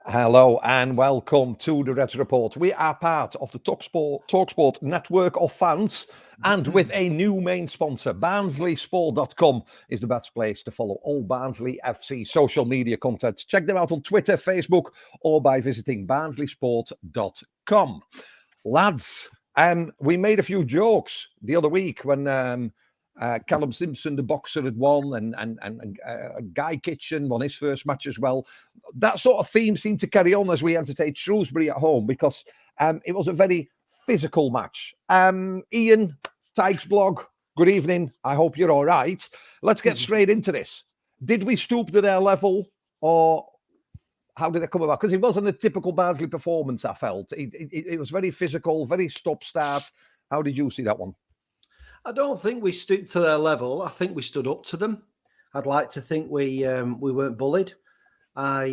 Hello and welcome to the Reds Report. We are part of the Talksport network of fans, and with a new main sponsor, BarnsleySport.com is the best place to follow all Barnsley FC social media content. Check them out on Twitter, Facebook, or by visiting BarnsleySport.com. Lads, we made a few jokes the other week when Callum Simpson, the boxer, had won, and Guy Kitchen won his first match as well. That sort of theme seemed to carry on as we entertained Shrewsbury at home because it was a very physical match. Ian, Tigers blog, good evening. I hope you're all right. Let's get straight into this. Did we stoop to their level, or how did it come about? Because it wasn't a typical Barnsley performance, I felt. It was very physical, very stop-start. How did you see that one? I don't think we stooped to their level. I think we stood up to them. I'd like to think we weren't bullied. I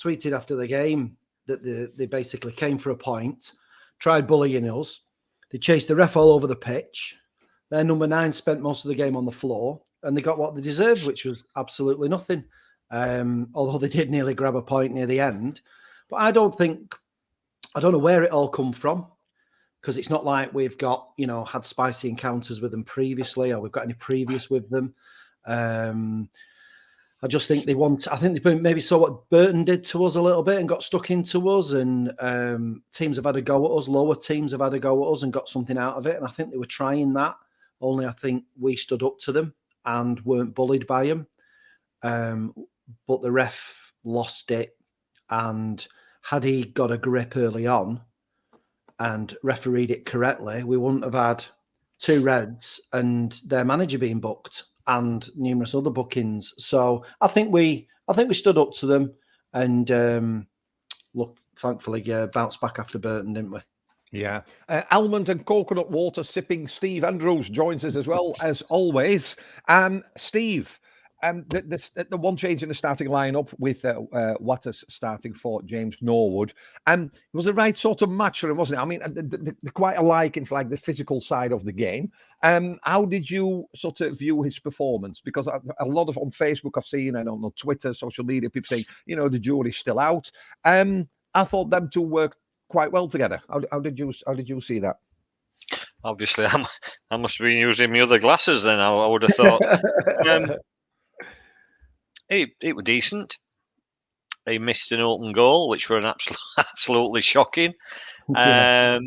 tweeted after the game that they basically came for a point, tried bullying us. They chased the ref all over the pitch. Their number 9 spent most of the game on the floor, and they got what they deserved, which was absolutely nothing. Although they did nearly grab a point near the end. But I don't know where it all come from, because it's not like we've got, had spicy encounters with them previously, or we've got any previous with them. I just think I think they maybe saw what Burton did to us a little bit and got stuck into us, and teams have had a go at us, lower teams have had a go at us and got something out of it. And I think they were trying that, only I think we stood up to them and weren't bullied by them. But the ref lost it, and had he got a grip early on and refereed it correctly, we wouldn't have had 2 reds and their manager being booked and numerous other bookings. So I think we stood up to them, and look, thankfully, bounced back after Burton, didn't we? Yeah. Almond and coconut water sipping Steve Andrews joins us as well, as always. Steve, the one change in the starting lineup with Waters starting for James Norwood, it was the right sort of match for him, wasn't it? I mean, they're quite alike in like the physical side of the game. How did you sort of view his performance? Because a lot of on Facebook I've seen, and on Twitter, social media, people saying, the jury's still out. I thought them two worked quite well together. How did you see that? Obviously, I must have been using my other glasses then. I would have thought it was decent. He missed an open goal, which were absolutely shocking. For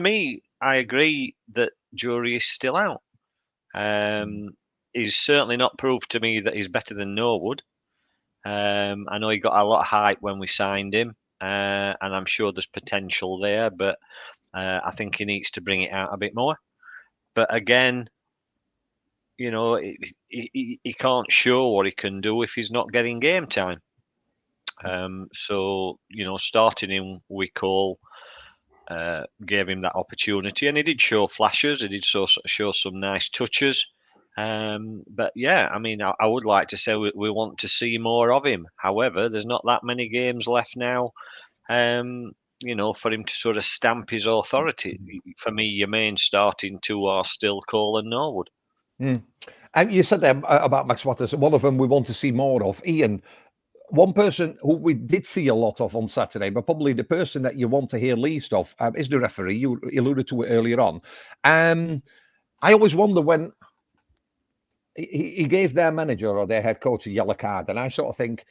me, I agree that jury is still out. He's certainly not proved to me that he's better than Norwood. I know he got a lot of hype when we signed him, and I'm sure there's potential there, but I think he needs to bring it out a bit more. But again, he can't show what he can do if he's not getting game time. So, starting him, we call, gave him that opportunity, and he did show flashes. He did show some nice touches. But yeah, I mean, I would like to say we want to see more of him. However, there's not that many games left now, for him to sort of stamp his authority. For me, your main starting 2 are still Cole and Norwood. And you said there about Max Waters. One of them we want to see more of. Ian, one person who we did see a lot of on Saturday, but probably the person that you want to hear least of is the referee. You alluded to it earlier on. I always wonder when he gave their manager or their head coach a yellow card, and I sort of think,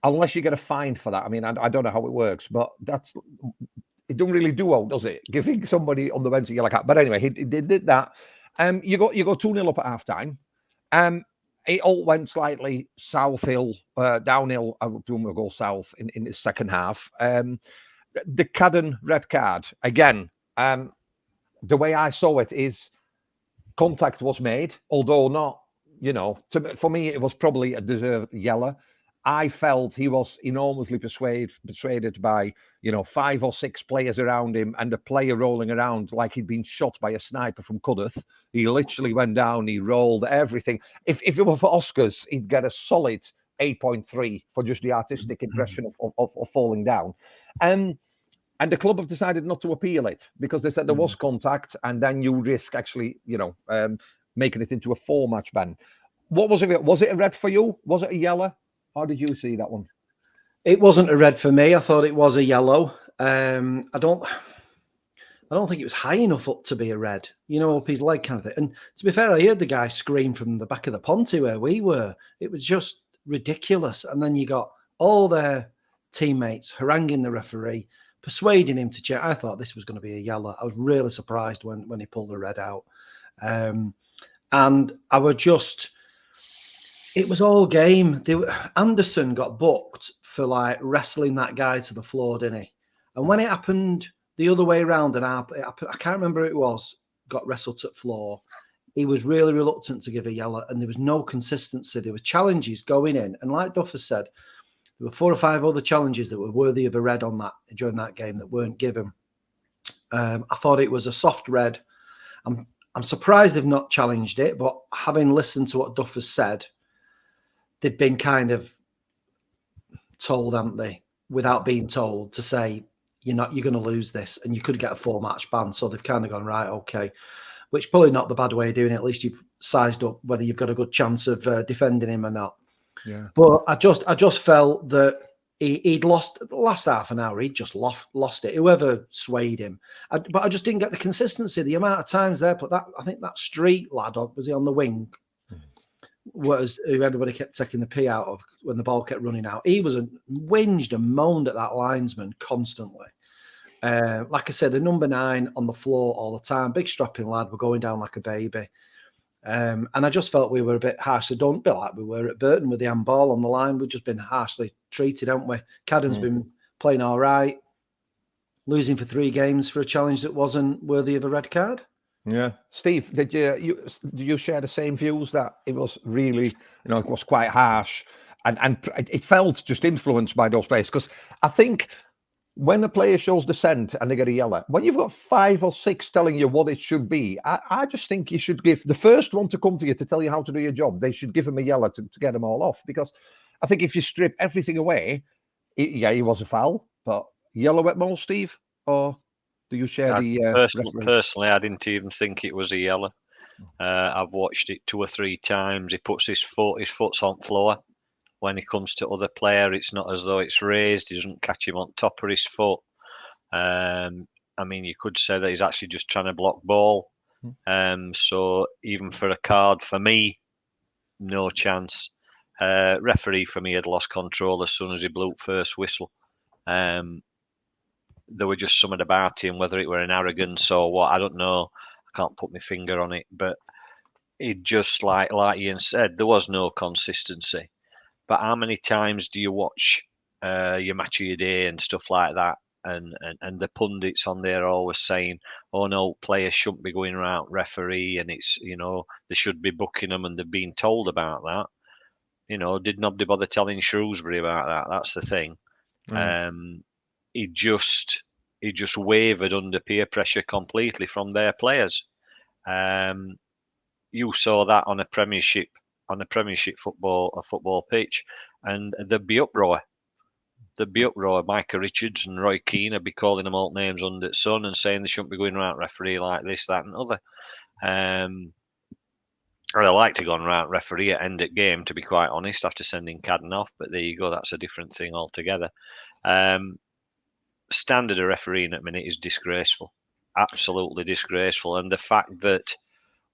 unless you get a fine for that, I mean, I don't know how it works, but it don't really do well, does it? Giving somebody on the bench a yellow card. But anyway, he did that. You go 2-0 up at half time. It all went slightly downhill. I would go south in the second half. The Cadden red card again. The way I saw it is contact was made, although not. For me, it was probably a deserved yellow. I felt he was enormously persuaded by 5 or 6 players around him, and the player rolling around like he'd been shot by a sniper from Cudworth. He literally went down, he rolled everything. If it were for Oscars, he'd get a solid 8.3 for just the artistic impression of falling down. And the club have decided not to appeal it because they said there was contact, and then you risk actually, making it into a 4-match ban. What was it? Was it a red for you? Was it a yellow? How did you see that one? It wasn't a red for me. I thought it was a yellow. I don't think it was high enough up to be a red, up his leg kind of thing. And to be fair, I heard the guy scream from the back of the Ponty where we were. It was just ridiculous. And then you got all their teammates haranguing the referee, persuading him to check. I thought this was going to be a yellow. I was really surprised when he pulled the red out. And I was just... It was all game. Anderson got booked for like wrestling that guy to the floor, didn't he? And when it happened the other way around, and I can't remember who it was, got wrestled to the floor, he was really reluctant to give a yellow, and there was no consistency. There were challenges going in, and like Duff has said, there were 4 or 5 other challenges that were worthy of a red on that during that game that weren't given. I thought it was a soft red. I'm surprised they've not challenged it, but having listened to what Duff has said, they've been kind of told, haven't they, without being told, to say, you're going to lose this and you could get a 4-match ban. So they've kind of gone, right, okay, which probably not the bad way of doing it. At least you've sized up whether you've got a good chance of defending him or not. Yeah. But I just felt that he'd lost the last half an hour. He'd just lost it. Whoever swayed him. But I just didn't get the consistency. The amount of times there, but I think that Street lad, was he on the wing? Was who everybody kept taking the pee out of when the ball kept running out. He was whinged and moaned at that linesman constantly. Like I said, the number 9 on the floor all the time, big strapping lad, were going down like a baby. And I just felt we were a bit harsh. So don't be like we were at Burton with the handball on the line. We've just been harshly treated, haven't we? Cadden's been playing all right, losing for 3 games for a challenge that wasn't worthy of a red card. Yeah, Steve, did you share the same views that it was really, it was quite harsh, and it felt just influenced by those players? Because I think when a player shows dissent and they get a yellow, when you've got 5 or 6 telling you what it should be, I just think you should give the first one to come to you to tell you how to do your job. They should give him a yellow to get them all off, because I think if you strip everything away, he was a foul, but yellow at most, Steve, or? Do you share the personally, I didn't even think it was a yellow. I've watched it 2 or 3 times. He puts his foot's on floor. When he comes to other player, it's not as though it's raised. He doesn't catch him on top of his foot. I mean, you could say that he's actually just trying to block ball. So even for a card, for me, no chance. Referee for me had lost control as soon as he blew first whistle. There were just something about him, whether it were an arrogance or what, I don't know. I can't put my finger on it, but it just like Ian said, there was no consistency. But how many times do you watch your match of your day and stuff like that? And the pundits on there are always saying, "Oh no, players shouldn't be going around referee, and it's they should be booking them," and they've been told about that. Did nobody bother telling Shrewsbury about that? That's the thing. He just wavered under peer pressure completely from their players. You saw that on a Premiership football pitch, and there'd be uproar. Micah Richards and Roy Keane would be calling them alt names under the sun and saying they shouldn't be going around referee like this, that, and other. I'd like to go on around referee at end of game, to be quite honest, after sending Cadden off. But there you go, that's a different thing altogether. Standard of refereeing at the minute is disgraceful, absolutely disgraceful. And the fact that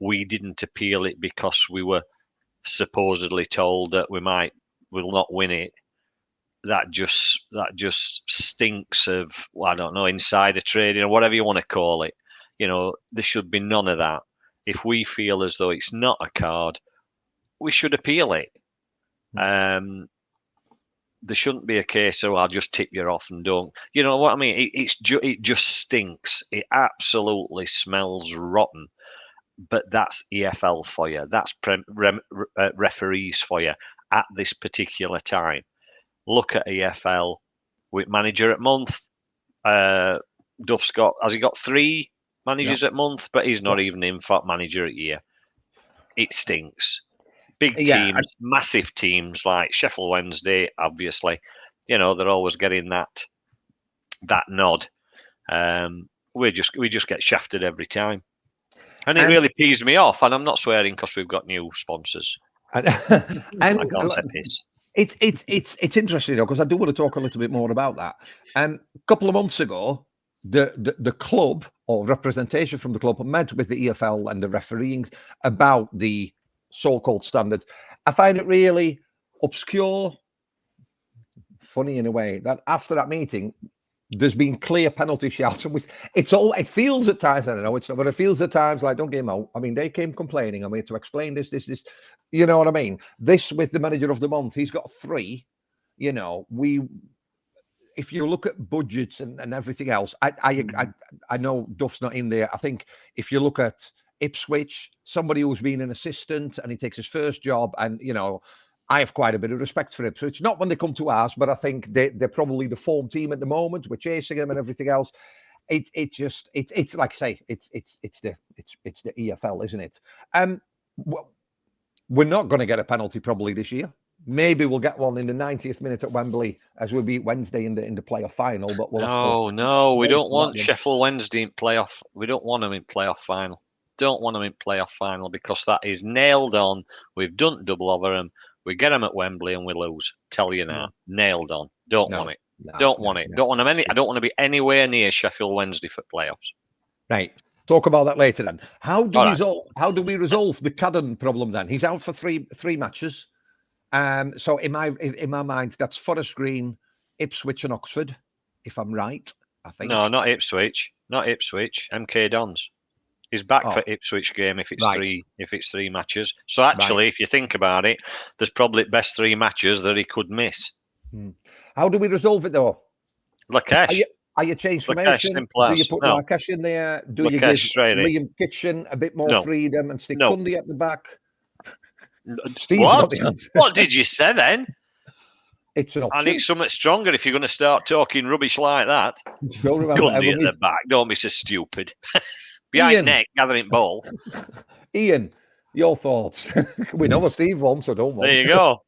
we didn't appeal it because we were supposedly told that will not win it, that just stinks of, well, I don't know, insider trading or whatever you want to call it. There should be none of that. If we feel as though it's not a card, we should appeal it. There shouldn't be a case of, I'll just tip you off and don't. You know what I mean? It just stinks. It absolutely smells rotten. But that's EFL for you. That's referees for you at this particular time. Look at EFL with manager at month. Duff's has he got 3 managers at month? But he's not even in for manager at year. It stinks. Big teams, massive teams like Sheffield Wednesday, obviously, they're always getting that nod. We just get shafted every time, and it really pees me off. And I'm not swearing because we've got new sponsors. I can't take this. It's interesting though, because I do want to talk a little bit more about that. A couple of months ago, the club or representation from the club met with the EFL and the refereeing about the so-called standard. I find it really obscure, funny in a way, that after that meeting, there's been clear penalty shouts, and it feels at times, I don't know, but it feels at times like, don't get him out. I mean, they came complaining. I'm here to explain this. You know what I mean? This with the manager of the month, he's got 3. You know, if you look at budgets and everything else, I know Duff's not in there. I think if you look at Ipswich, somebody who's been an assistant and he takes his first job, and you know, I have quite a bit of respect for Ipswich. Not when they come to us, but I think they're probably the form team at the moment. We're chasing them and everything else. It's like I say, it's the EFL, isn't it? We're not going to get a penalty probably this year. Maybe we'll get one in the 90th minute at Wembley as we beat Wednesday in the playoff final. But we don't want Sheffield Wednesday in playoff. We don't want them in playoff final. Don't want them in playoff final because that is nailed on. We've done double over them. We get them at Wembley and we lose. Tell you now, nailed on. Don't want it. Don't want it. Don't want them I don't want to be anywhere near Sheffield Wednesday for playoffs. Right. Talk about that later then. How do we resolve the Cadden problem then? He's out for three matches. So in my mind, that's Forest Green, Ipswich, and Oxford, if I'm right. I think. No, not Ipswich. Not Ipswich. MK Dons. He's back for Ipswich game if it's three matches. So actually, if you think about it, there's probably best 3 matches that he could miss. How do we resolve it though? Lakesh. Are you change formation? Do you put Lakesh in there? Do you give Liam Kitchen a bit more freedom and stick Cundy at the back? What did you say then? It's an option. I need something stronger if you're going to start talking rubbish like that. Cundy at the back. Don't be so stupid. Behind net, gathering ball. Ian, your thoughts? We know what Steve wants, or don't want. There you go.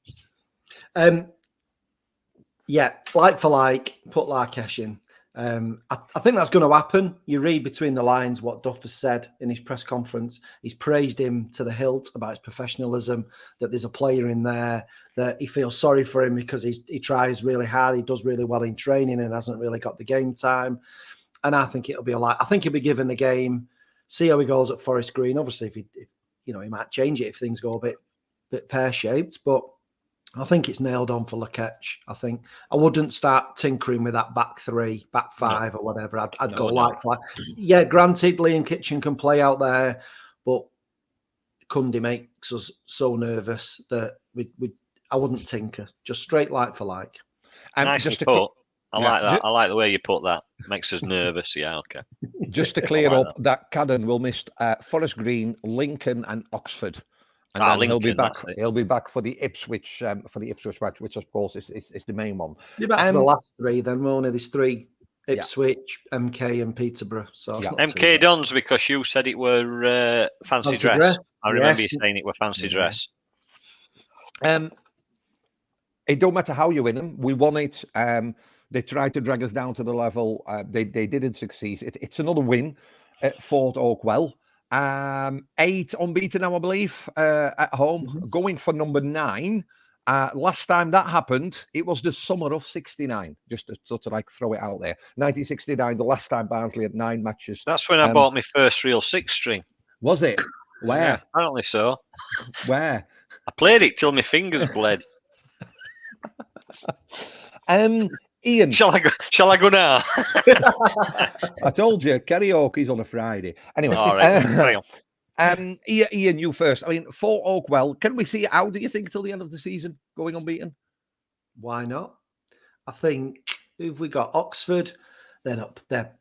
Yeah, like for like, put Lakesh in. I think that's going to happen. You read between the lines what Duff has said in his press conference. He's praised him to the hilt about his professionalism, that there's a player in there, that he feels sorry for him because he tries really hard, he does really well in training and hasn't really got the game time. And I think it'll be I think he'll be given the game, see how he goes at Forest Green. Obviously, if he might change it if things go a bit pear-shaped, but I think it's nailed on for Lakesh. I think I wouldn't start tinkering with that back 3, back 5 or whatever. I'd go like. Yeah, granted, Liam Kitchen can play out there, but Cundy makes us so nervous that I wouldn't tinker. Just straight like for like. Nicely put. I like that. I like the way you put that. Makes us nervous. Yeah, okay. Just to clear up, that Cadden will miss Forest Green, Lincoln, and Oxford. And then Lincoln, he'll be back for the Ipswich match, which of course is the main one. Be back for the last 3 then, won't he? There's 3: Ipswich, MK, and Peterborough. So MK Dons, because you said it were fancy dress. I remember you saying it were fancy dress. It don't matter how you win them. We won it. They tried to drag us down to the level. They didn't succeed. It's another win at Fort Oakwell. 8 unbeaten now, I believe, at home, going for number 9. Last time that happened, it was the summer of '69. Just to sort of like throw it out there. 1969, the last time Barnsley had 9 matches. That's when I bought my first real 6-string. Was it? Where? Yeah, apparently so. Where? I played it till my fingers bled. Ian, shall I go now? I told you, karaoke's on a Friday. Anyway, all right. Ian, you first. I mean, Fort Oakwell, can we see how do you think till the end of the season going unbeaten? Why not? I think if we got Oxford, they're up there.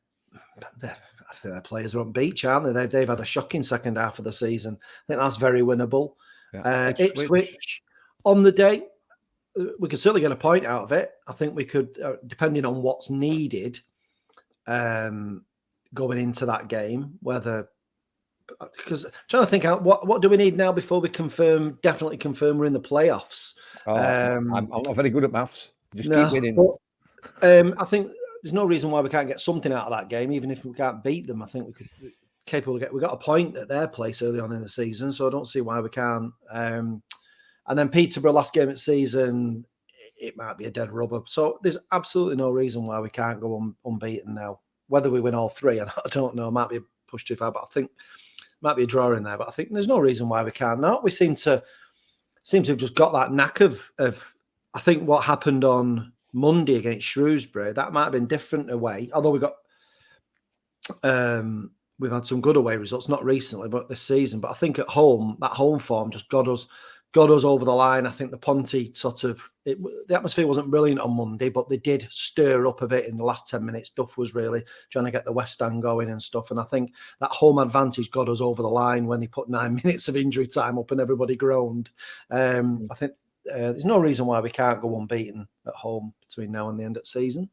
I think their players are on beach, aren't they? They've had a shocking second half of the season. I think that's very winnable. Yeah. Ipswich on the day. We could certainly get a point out of it. I think we could, depending on what's needed going into that game, because I'm trying to think out what do we need now before we definitely confirm we're in the playoffs. I'm not very good at maths. Just keep winning. But, I think there's no reason why we can't get something out of that game, even if we can't beat them. I think we got a point at their place early on in the season, so I don't see why we can't. And then Peterborough, last game of the season, it might be a dead rubber. So there's absolutely no reason why we can't go unbeaten now. Whether we win all three, I don't know. Might be a push too far, but I think might be a draw in there. But I think there's no reason why we can't. Now we seem to have just got that knack of. I think what happened on Monday against Shrewsbury, that might have been different away. Although we got, we've had some good away results, not recently, but this season. But I think at home, that home form just got us over the line. I think the Ponty the atmosphere wasn't brilliant on Monday, but they did stir up a bit in the last 10 minutes. Duff was really trying to get the West End going and stuff. And I think that home advantage got us over the line when they put 9 minutes of injury time up and everybody groaned. I think there's no reason why we can't go unbeaten at home between now and the end of the season.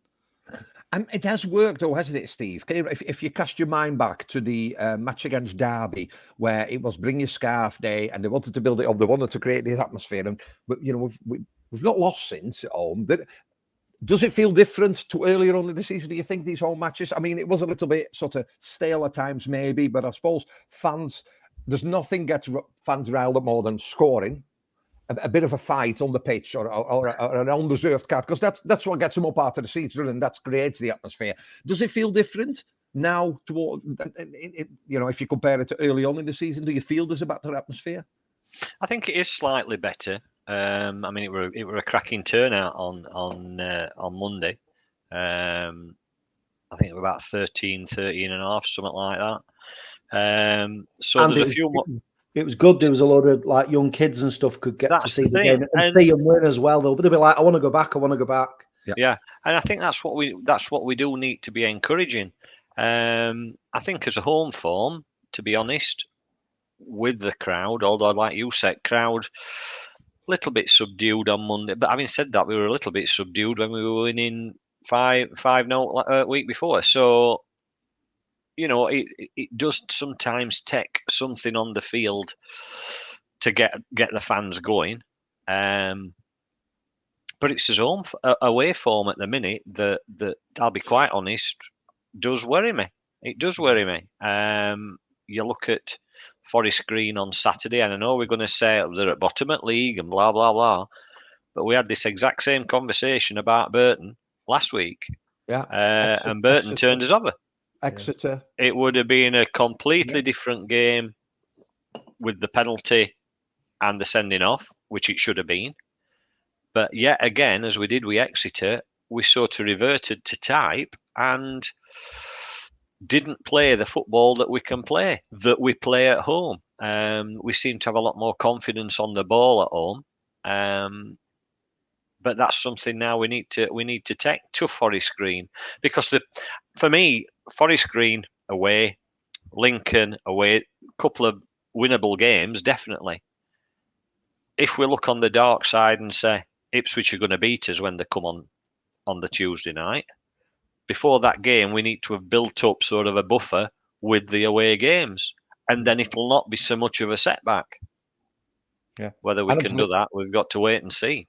It has worked, though, hasn't it, Steve? If you cast your mind back to the match against Derby, where it was bring your scarf day, and they wanted to build it up, they wanted to create this atmosphere, and we've not lost since at home. Does it feel different to earlier on in the season? Do you think these home matches? I mean, it was a little bit sort of stale at times, maybe, but I suppose there's nothing gets fans riled up more than scoring. A bit of a fight on the pitch or an undeserved card, because that's what gets them up out of the seats, and that creates the atmosphere. Does it feel different now if you compare it to early on in the season? Do you feel there's a better atmosphere? I think it is slightly better. I mean, it were a cracking turnout on Monday. I think it was about 13 and a half, something like that. So there's a few more. It was good. There was a lot of like young kids and stuff could get to see the game and see them win as well. They'll be like, I want to go back. Yeah, and I think that's what we do need to be encouraging. I think as a home form, to be honest, with the crowd, although like you said, crowd a little bit subdued on Monday. But having said that, we were a little bit subdued when we were winning 5-0 week before. So it does sometimes take something on the field to get the fans going. But it's his own away form at the minute that I'll be quite honest, does worry me. It does worry me. You look at Forest Green on Saturday, and I know we're going to say they're at bottom at league and blah, blah, blah. But we had this exact same conversation about Burton last week. Yeah. And Burton turned us over. Exeter. It would have been a completely different game with the penalty and the sending off, which it should have been. But yet again, as we did with Exeter, we sort of reverted to type and didn't play the football that we play at home. We seem to have a lot more confidence on the ball at home. But that's something now we need to take to Forest Green, because for me, Forest Green away, Lincoln away, couple of winnable games, definitely. If we look on the dark side and say Ipswich are going to beat us when they come on the Tuesday night, before that game we need to have built up sort of a buffer with the away games, and then it'll not be so much of a setback. Yeah. Whether we can do that, we've got to wait and see.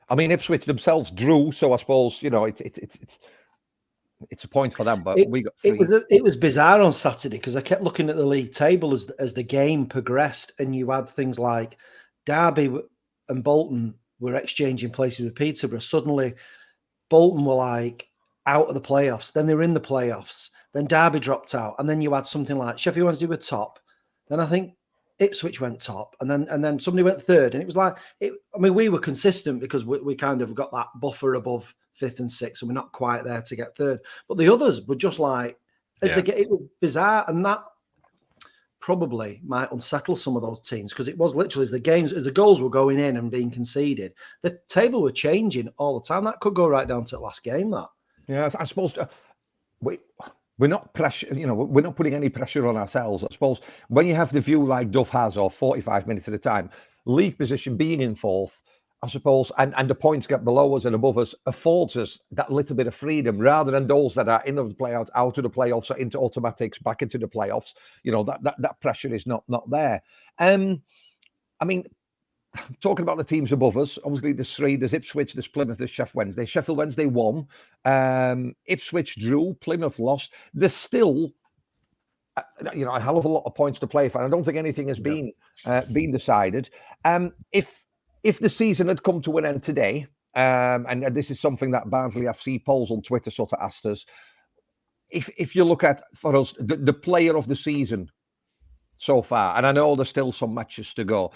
I mean, Ipswich themselves drew, so I suppose it's a point for them. But we got 3. It was bizarre on Saturday because I kept looking at the league table as the game progressed, and you had things like Derby and Bolton were exchanging places with Peterborough. Suddenly, Bolton were like out of the playoffs. Then they were in the playoffs. Then Derby dropped out, and then you had something like Sheffield Wednesday were top. Then I think Ipswich went top, and then somebody went third, and it was like we were consistent because we kind of got that buffer above 5th and 6th, and we're not quite there to get third. But the others were just like it was bizarre, and that probably might unsettle some of those teams because it was literally as the goals were going in and being conceded, the table were changing all the time. That could go right down to the last game. That I suppose we're not pressure. We're not putting any pressure on ourselves. I suppose when you have the view like Duff has, or 45 minutes at a time, league position being in 4th, I suppose, and the points get below us and above us affords us that little bit of freedom rather than those that are in the playoffs, out of the playoffs, or into automatics, back into the playoffs. That pressure is not there. I mean, talking about the teams above us, obviously there's 3, there's Ipswich, there's Plymouth, there's Sheffield Wednesday. Sheffield Wednesday won. Ipswich drew, Plymouth lost. There's still a hell of a lot of points to play for. I don't think anything has been decided. If the season had come to an end today, and this is something that Barnsley FC polls on Twitter sort of asked us. If you look at, for us, the player of the season so far, and I know there's still some matches to go,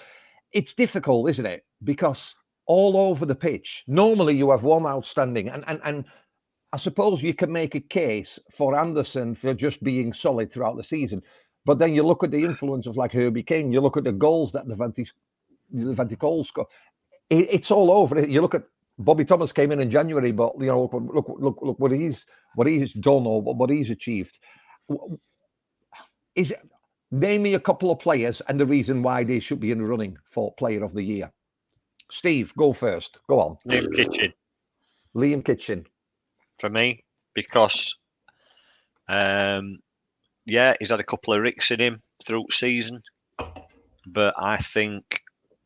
it's difficult, isn't it? Because all over the pitch, normally you have one outstanding, and I suppose you can make a case for Anderson for just being solid throughout the season. But then you look at the influence of like Herbie Kane, you look at the goals that Levante Cole score. It's all over. You look at Bobby Thomas came in January, but you know, look what he's done or what he's achieved. Name me a couple of players and the reason why they should be in the running for Player of the Year. Steve, go first. Go on. Liam Kitchen. For me, because he's had a couple of ricks in him through season, but I think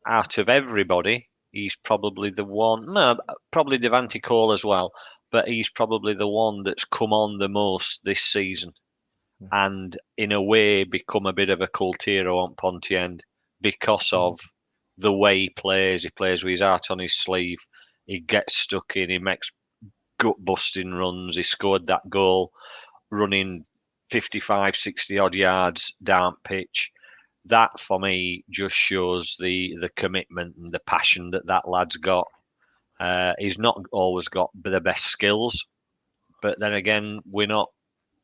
out of everybody, he's probably the one. No, probably Devante Cole as well, but he's probably the one that's come on the most this season, and in a way become a bit of a cult hero on Ponty End because of the way he plays. He plays with his heart on his sleeve. He gets stuck in. He makes gut-busting runs. He scored that goal running 55, 60 odd yards down pitch. That for me just shows the commitment and the passion that lad's got. He's not always got the best skills, but then again, we're not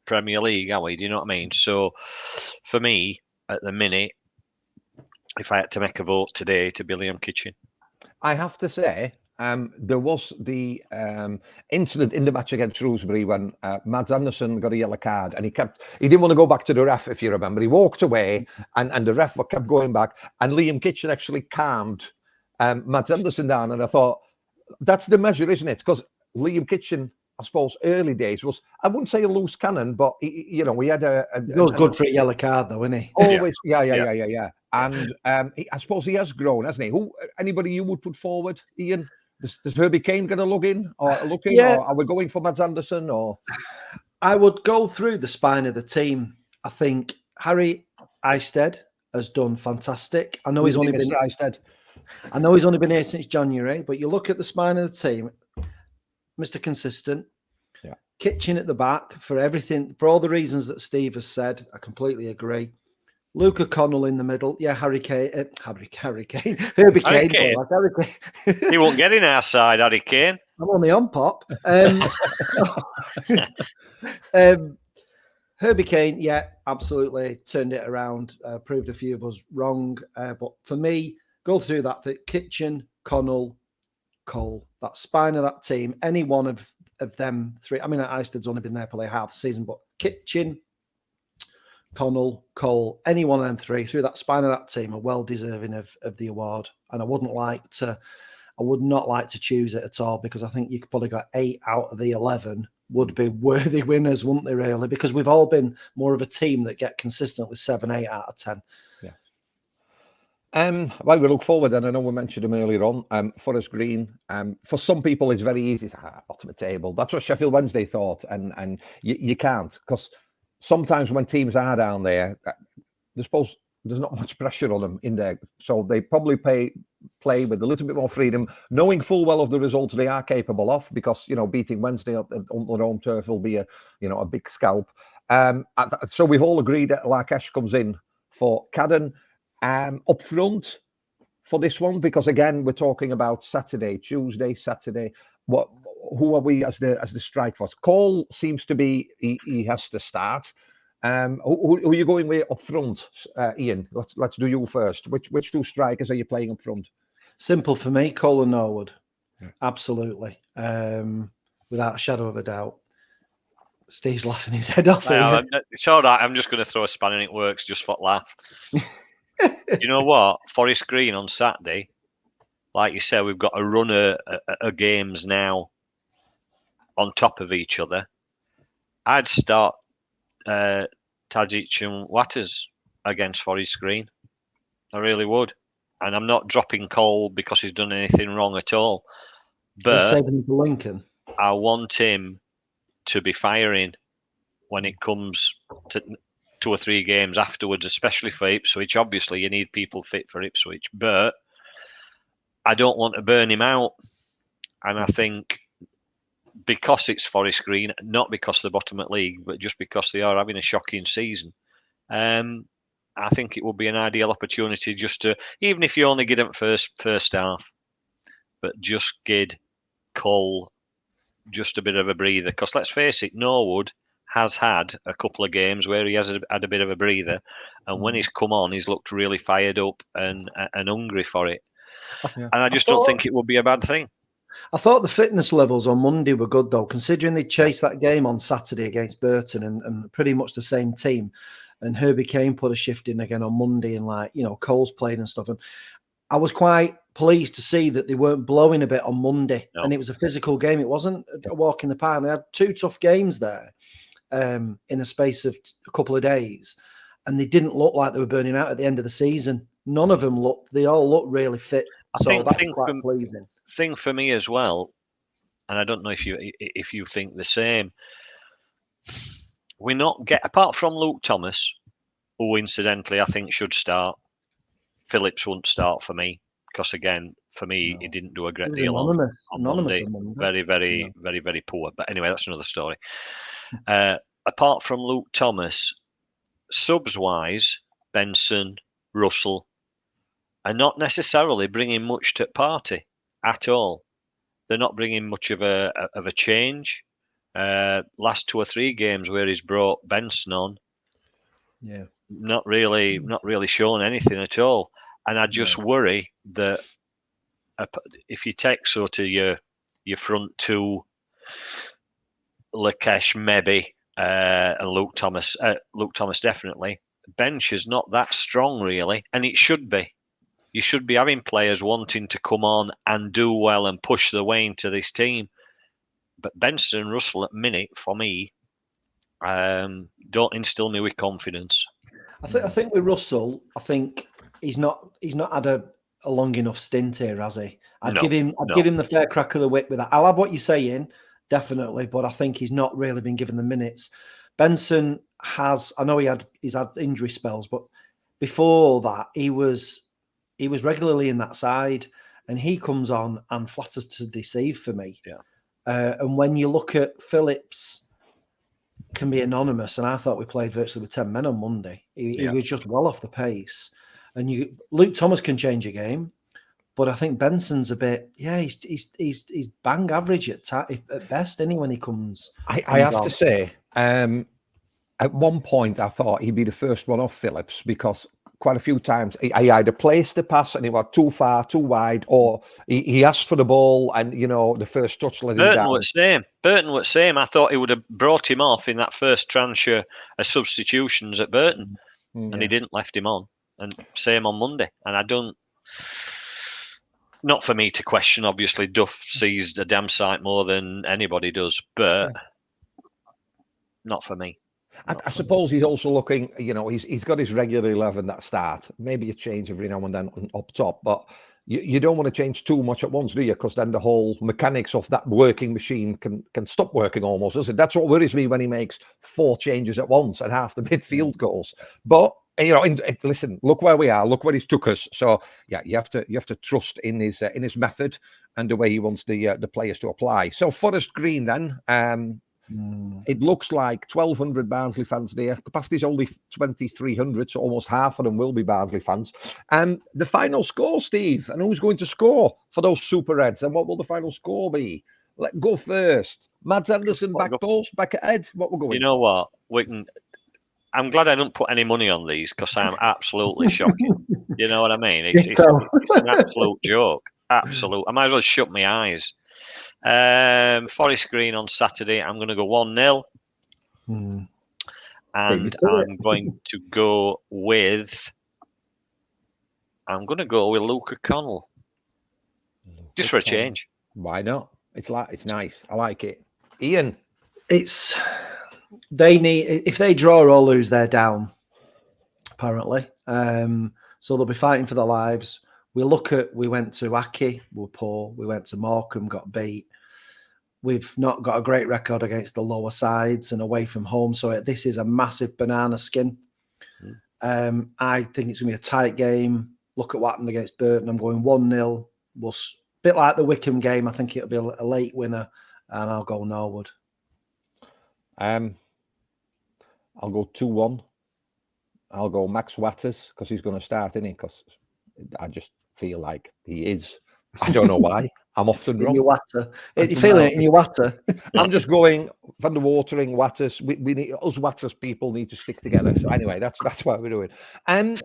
Premier League, are we? Do you know what I mean? So for me, at the minute, if I had to make a vote today, to be Liam Kitchen. I have to say, there was the incident in the match against Shrewsbury when Mads Anderson got a yellow card, and he didn't want to go back to the ref, if you remember. He walked away, and the ref kept going back, and Liam Kitchen actually calmed Mads Anderson down, and I thought, that's the measure, isn't it? Because Liam Kitchen, I suppose, early days was, I wouldn't say a loose cannon, but he had a he was good for a yellow card, though, isn't he? Always, yeah. And I suppose he has grown, hasn't he? Anybody you would put forward, Ian? Does Herbie Kane get a look in, or are we going for Mads Anderson? Or I would go through the spine of the team. I think Harry Eisted has done fantastic. I know he's only been here since January, but you look at the spine of the team, Mr. Consistent. Yeah. Kitchen at the back for everything, for all the reasons that Steve has said. I completely agree. Luke O'Connell in the middle. Yeah, Harry Kane. Herbie Kane. Harry Kane. He won't get in our side, Harry Kane. I'm only on pop. Herbie Kane, yeah, absolutely turned it around, proved a few of us wrong. But for me, go through that Kitchen, Connell, Cole, that spine of that team, any one of them three. I mean, Eisted's only been there probably half the season, but Kitchen, Connell, Cole, any one of them three through that spine of that team are well deserving of the award. And I would not like to choose it at all, because I think you could probably got 8 out of the 11 would be worthy winners, wouldn't they, really? Because we've all been more of a team that get consistently 7, 8 out of 10. Yeah. Well, we look forward, and I know we mentioned him earlier on. Forest Green. For some people, it's very easy to bottom of the table. That's what Sheffield Wednesday thought, and you can't, because sometimes when teams are down there, there's not much pressure on them in there, so they probably play with a little bit more freedom, knowing full well of the results they are capable of, because beating Wednesday on their home turf will be a big scalp. So we've all agreed that Larkesh comes in for Cadden up front for this one, because again we're talking about Tuesday, Saturday. Who are we as the strike force? Cole seems to be he has to start. Who are you going with up front, Ian? Let's do you first. Which 2 strikers are you playing up front? Simple for me, Cole and Norwood. Yeah. Absolutely, without a shadow of a doubt. Steve's laughing his head off. No, it's all right. I'm just going to throw a spanner in it works just for laugh. You know what? Forest Green on Saturday, like you said, we've got a run of games now on top of each other. I'd start Tadic and Watters against Forest Green. I really would. And I'm not dropping Cole because he's done anything wrong at all. But saving for Lincoln. I want him to be firing when it comes to 2 or 3 games afterwards, especially for Ipswich. Obviously, you need people fit for Ipswich, but I don't want to burn him out. And I think because it's Forest Green, not because they're bottom at league, but just because they are having a shocking season, I think it would be an ideal opportunity just to, even if you only get them first half, but just give Cole just a bit of a breather. Because let's face it, Norwood has had a couple of games where he has had a bit of a breather, and when he's come on, he's looked really fired up and hungry for it. And I just don't think it would be a bad thing. I thought the fitness levels on Monday were good, though, considering they chased that game on Saturday against Burton and pretty much the same team. And Herbie Kane put a shift in again on Monday, and Cole's played and stuff. And I was quite pleased to see that they weren't blowing a bit on Monday, and it was a physical game. It wasn't a walk in the park. They had 2 tough games there in the space of a couple of days, and they didn't look like they were burning out at the end of the season. None of them looked. They all looked really fit. So that's quite pleasing. Thing for me as well, and I don't know if you think the same. We're not apart from Luke Thomas, who incidentally I think should start. Phillips won't start for me because again, for me, he didn't do a great deal on Monday. Very, very, very, very poor. But anyway, that's another story. Apart from Luke Thomas, subs wise, Benson, Russell are not necessarily bringing much to the party at all. They're not bringing much of a change. Last 2 or 3 games where he's brought Benson on, not really shown anything at all. And I just worry that if you take sort of your front 2, Lakesh maybe, and Luke Thomas definitely, bench is not that strong really, and it should be. You should be having players wanting to come on and do well and push their way into this team. But Benson and Russell at minute, for me, don't instill me with confidence. I think with Russell, I think he's not had a long enough stint here, has he? I'd give him the fair crack of the whip with that. I'll have what you're saying, definitely, but I think he's not really been given the minutes. Benson has. I know he's had injury spells, but before that, he was regularly in that side, and he comes on and flatters to deceive for me. Yeah. And when you look at Phillips, can be anonymous, and I thought we played virtually with 10 men on Monday. He was just well off the pace. And Luke Thomas can change a game, but I think Benson's a bit. Yeah, he's bang average at best. When he comes, I have to say, at one point I thought he'd be the first one off Phillips because quite a few times he either placed the pass and he was too far, too wide, or he asked for the ball and the first touch let him down. Burton was same. I thought he would have brought him off in that first tranche of substitutions at Burton, and he didn't, left him on. And same on Monday. And I don't. Not for me to question. Obviously, Duff sees the damn sight more than anybody does, but not for me. I suppose he's also looking, he's got his regular 11 that start. Maybe a change every now and then up top, but you don't want to change too much at once, do you? Because then the whole mechanics of that working machine can stop working almost, doesn't it? That's what worries me when he makes 4 changes at once and half the midfield goes. But listen, look where we are. Look where he's took us. So yeah, you have to trust in his method and the way he wants the players to apply. So Forest Green then. It looks like 1,200 Barnsley fans there. Capacity is only 2,300, so almost half of them will be Barnsley fans. And the final score, Steve, and who's going to score for those Super Reds? And what will the final score be? Let's go first. Mads Anderson back post, back at head. What we're going? You know what? I'm glad I don't put any money on these because I'm absolutely shocking. You know what I mean? It's an absolute joke. Absolute. I might as well shut my eyes. Forest Green on Saturday. I'm going to go 1-0, and I'm going to go with Luke O'Connell, just for a change. Why not? It's nice. I like it. Ian, they need, if they draw or lose, they're down apparently. So they'll be fighting for their lives. We went to Aki, we were poor. We went to Morecambe, got beat. We've not got a great record against the lower sides and away from home. So this is a massive banana skin. I think it's going to be a tight game. Look at what happened against Burton. I'm going 1-0. bit like the Wickham game. I think it'll be a late winner, and I'll go Norwood. I'll go 2-1. I'll go Max Watters because he's going to start, isn't he? Because I just feel like he is. I don't know why. I'm often wrong. In your water. You feeling it in your water? I'm just going from the watering Watters. We need us Watters people need to stick together. So anyway, that's what we're doing. And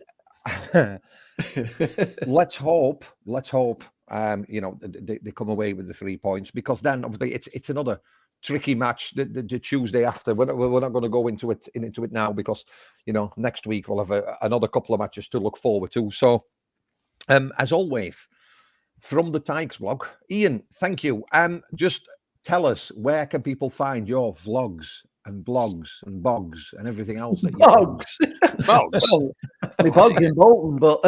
let's hope. You know, they come away with the 3 points, because then obviously it's another tricky match the Tuesday after. We're not going to go into it now, because you know next week we'll have another couple of matches to look forward to. So as always, from the Tykes blog, Ian, thank you. Just tell us, where can people find your vlogs and blogs and bogs and everything else that you Bogs. Bogs. Well, my bog's in Bolton, but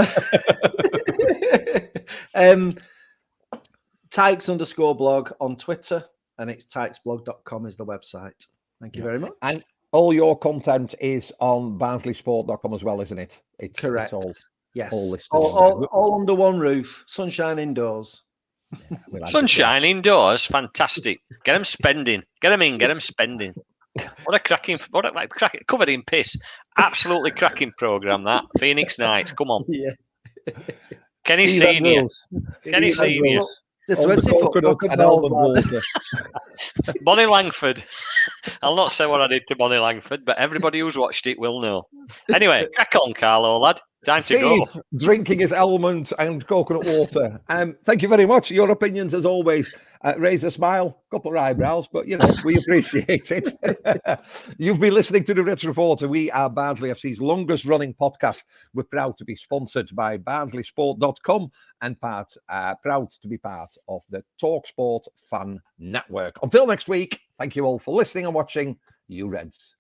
Tykes_blog on Twitter, and it's tykesblog.com is the website. Thank you very much. And all your content is on barnsleysport.com as well, isn't it? Correct. It's all, yes. all listed All under one roof. Sunshine indoors. Yeah, we like it. Sunshine indoors, fantastic. Get them spending. Get them in. Get them spending. What a cracking! Covered in piss. Absolutely cracking program that. Phoenix Nights. Come on. Yeah. Kenny Steve Senior. Andrews. Kenny Steve Senior. Andrews. It's a On the 20-foot coconut and almond water. Bonnie Langford. I'll not say what I did to Bonnie Langford, but everybody who's watched it will know. Anyway, crack on, Carlo, lad. Time to go. Steve, drinking his almond and coconut water. Thank you very much. Your opinions, as always, raise a smile, couple of eyebrows, but you know we appreciate it. You've been listening to the Reds Reporter. We are Barnsley FC's longest-running podcast. We're proud to be sponsored by BarnsleySport.com and proud to be part of the TalkSport Fan Network. Until next week, thank you all for listening and watching. You Reds.